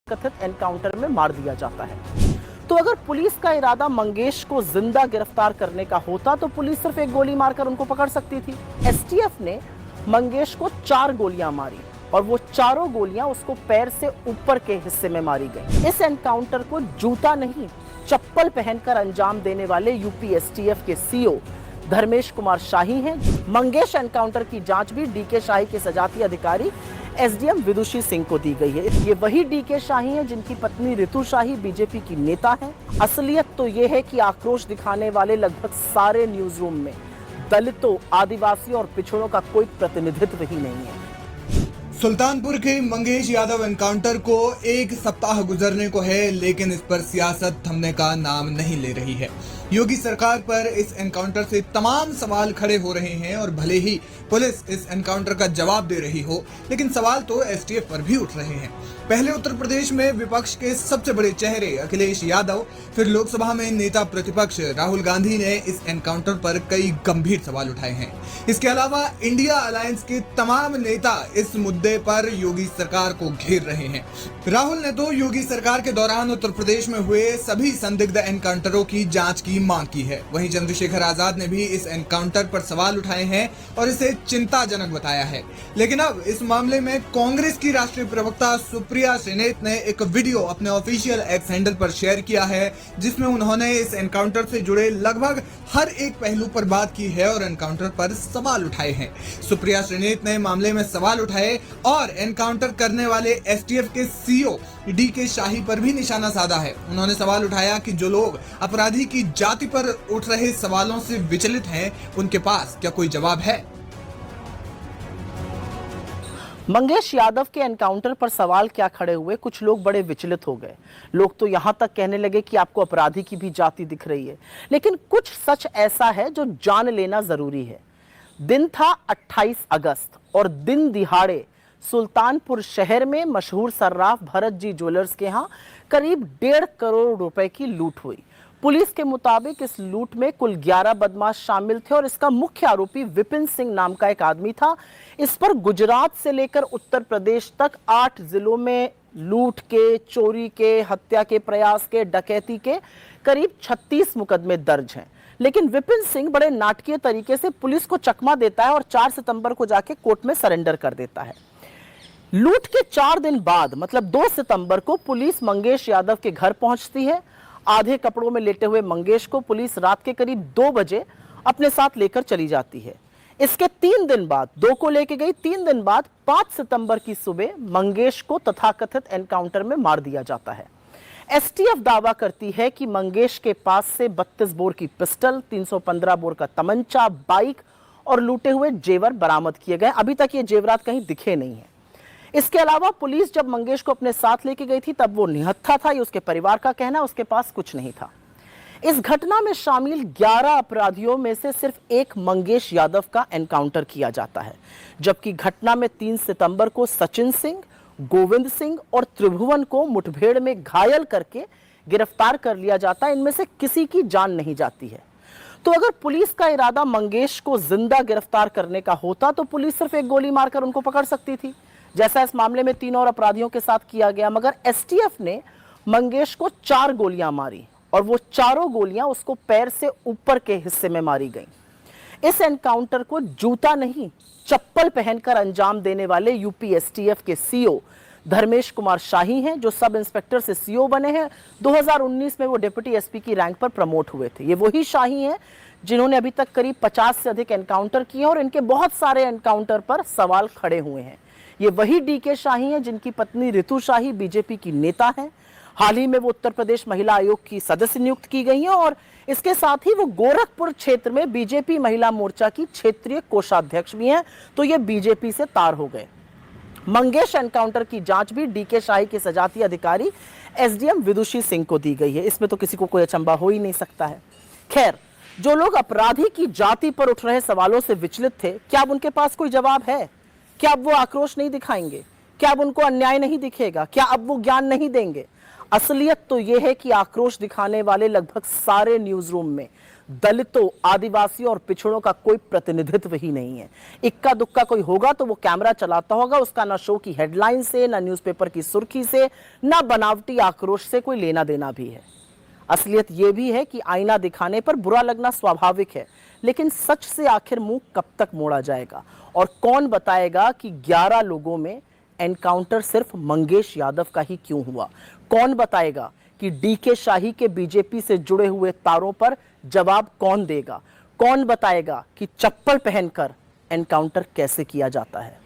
कथित एनकाउंटर में मार दिया जाता है। तो अगर पुलिस का इरादा मंगेश को जिंदा गिरफ्तार करने का होता तो पुलिस सिर्फ एक गोली मारकर उनको पकड़ सकती थी। एसटीएफ ने मंगेश को 4 गोलियां मारी और वो चारों गोलियां उसको पैर से ऊपर के हिस्से में मारी गई। इस एनकाउंटर को जूता नहीं चप्पल पहनकर अंजाम देने वाले यूपी एसटीएफ के सीओ धर्मेश कुमार शाही हैं। मंगेश एनकाउंटर की जांच भी डीके शाही के सजाती अधिकारी एसडीएम विदुषी सिंह को दी गई है। ये वही डीके शाही हैं जिनकी पत्नी रितु शाही बीजेपी की नेता हैं। असलियत तो ये है कि आक्रोश दिखाने वाले लगभग सारे न्यूज रूम में दलितों, आदिवासियों और पिछड़ों का कोई प्रतिनिधित्व ही नहीं है। सुल्तानपुर के मंगेश यादव एनकाउंटर को 1 सप्ताह गुजरने को है, लेकिन इस पर सियासत थमने का नाम नहीं ले रही है। योगी सरकार पर इस एनकाउंटर से तमाम सवाल खड़े हो रहे हैं और भले ही पुलिस इस एनकाउंटर का जवाब दे रही हो, लेकिन सवाल तो एसटीएफ पर भी उठ रहे हैं। पहले उत्तर प्रदेश में विपक्ष के सबसे बड़े चेहरे अखिलेश यादव, फिर लोकसभा में नेता प्रतिपक्ष राहुल गांधी ने इस एनकाउंटर पर कई गंभीर सवाल उठाए हैं। इसके अलावा इंडिया अलायंस के तमाम नेता इस मुद्दे पर योगी सरकार को घेर रहे हैं। राहुल ने तो योगी सरकार के दौरान उत्तर प्रदेश में हुए सभी संदिग्ध एनकाउंटरों की जांच की मांग की है। वहीं चंद्रशेखर आजाद ने भी इस एनकाउंटर पर सवाल उठाए हैं और इसे चिंताजनक बताया है। लेकिन अब इस मामले में कांग्रेस की राष्ट्रीय प्रवक्ता सुप्रिया श्रीनेत ने एक वीडियो अपने ऑफिशियल एक्स हैंडल पर शेयर किया है, जिसमें उन्होंने इस एनकाउंटर से जुड़े लगभग हर एक पहलू पर बात की है और एनकाउंटर पर सवाल उठाए हैं। सुप्रिया श्रीनेत ने मामले में सवाल उठाए और एनकाउंटर करने वाले एसटीएफ के सीओ डीके शाही पर भी निशाना साधा है। उन्होंने सवाल उठाया कि जो लोग अपराधी की जाति पर उठ रहे सवालों से विचलित हैं, उनके पास क्या कोई जवाब है? मंगेश यादव के एनकाउंटर पर सवाल क्या खड़े हुए, कुछ लोग बड़े विचलित हो गए। लोग तो यहां तक कहने लगे कि आपको अपराधी की भी जाति दिख रही है। लेकिन कुछ सच ऐसा है जो जान लेना जरूरी है। दिन था 28 अगस्त और दिन दिहाड़े सुल्तानपुर शहर में मशहूर सर्राफ भरत जी ज्वेलर्स के यहां करीब 1.5 करोड़ रुपए की लूट हुई। पुलिस के मुताबिक इस लूट में कुल 11 बदमाश शामिल थे और इसका मुख्य आरोपी विपिन सिंह नाम का एक आदमी था। इस पर गुजरात से लेकर उत्तर प्रदेश तक 8 जिलों में लूट के, चोरी के, हत्या के प्रयास के, डकैती के करीब 36 मुकदमे दर्ज हैं। लेकिन विपिन सिंह बड़े नाटकीय तरीके से पुलिस को चकमा देता है और 4 सितंबर को जाके कोर्ट में सरेंडर कर देता है। लूट के 4 दिन बाद मतलब 2 सितंबर को पुलिस मंगेश यादव के घर पहुंचती है। आधे कपड़ों में लेटे हुए मंगेश को पुलिस रात के करीब 2 बजे अपने साथ लेकर चली जाती है। इसके 3 दिन बाद 2 को लेके गई, 3 दिन बाद 5 सितंबर की सुबह मंगेश को तथाकथित एनकाउंटर में मार दिया जाता है। एसटीएफ दावा करती है कि मंगेश के पास से 32 बोर की पिस्टल, 315 बोर का तमंचा, बाइक और लूटे हुए जेवर बरामद किए गए। अभी तक ये जेवरात कहीं दिखे नहीं है। इसके अलावा पुलिस जब मंगेश को अपने साथ लेके गई थी तब वो निहत्था था, ये उसके परिवार का कहना है। उसके पास कुछ नहीं था। इस घटना में शामिल 11 अपराधियों में से सिर्फ एक मंगेश यादव का एनकाउंटर किया जाता है, जबकि घटना में 3 सितंबर को सचिन सिंह, गोविंद सिंह और त्रिभुवन को मुठभेड़ में घायल करके गिरफ्तार कर लिया जाता है। इनमें से किसी की जान नहीं जाती है। तो अगर पुलिस का इरादा मंगेश को जिंदा गिरफ्तार करने का होता तो पुलिस सिर्फ एक गोली मारकर उनको पकड़ सकती थी, जैसा इस मामले में 3 और अपराधियों के साथ किया गया। मगर एसटीएफ ने मंगेश को 4 गोलियां मारी और वो चारों गोलियां उसको पैर से ऊपर के हिस्से में मारी गईं। इस एनकाउंटर को जूता नहीं चप्पल पहनकर अंजाम देने वाले यूपी एसटीएफ के सीओ धर्मेश कुमार शाही हैं, जो सब इंस्पेक्टर से सीओ बने हैं। 2019 में वो डिप्टी एसपी की रैंक पर प्रमोट हुए थे। ये वही शाही हैं जिन्होंने अभी तक करीब 50 से अधिक एनकाउंटर किए और इनके बहुत सारे एनकाउंटर पर सवाल खड़े हुए हैं। ये वही डीके शाही हैं जिनकी पत्नी रितु शाही बीजेपी की नेता हैं। हाल ही में वो उत्तर प्रदेश महिला आयोग की सदस्य नियुक्त की गई हैं और इसके साथ ही वो गोरखपुर क्षेत्र में बीजेपी महिला मोर्चा की क्षेत्रीय कोषाध्यक्ष भी हैं। तो ये बीजेपी से तार हो गए। मंगेश एनकाउंटर की जांच भी डीके शाही के सजाती अधिकारी एसडीएम विदुषी सिंह को दी गई है। इसमें तो किसी को कोई अचंभा हो ही नहीं सकता है। खैर, जो लोग अपराधी की जाति पर उठ रहे सवालों से विचलित थे, क्या अब उनके पास कोई जवाब है? क्या अब वो आक्रोश नहीं दिखाएंगे? क्या अब उनको अन्याय नहीं दिखेगा? क्या अब वो ज्ञान नहीं देंगे? असलियत तो ये है कि आक्रोश दिखाने वाले लगभग सारे न्यूज रूम में दलितों, आदिवासियों और पिछड़ों का कोई प्रतिनिधित्व ही नहीं है। इक्का दुक्का कोई होगा तो वो कैमरा चलाता होगा, उसका ना शो की हेडलाइन से, ना न्यूज़पेपर की सुर्खी से, ना बनावटी आक्रोश से कोई लेना देना भी है। असलियत यह भी है कि आईना दिखाने पर बुरा लगना स्वाभाविक है, लेकिन सच से आखिर मुंह कब तक मोड़ा जाएगा? और कौन बताएगा कि 11 लोगों में एनकाउंटर सिर्फ मंगेश यादव का ही क्यों हुआ? कौन बताएगा कि डीके शाही के बीजेपी से जुड़े हुए तारों पर जवाब कौन देगा? कौन बताएगा कि चप्पल पहनकर एनकाउंटर कैसे किया जाता है?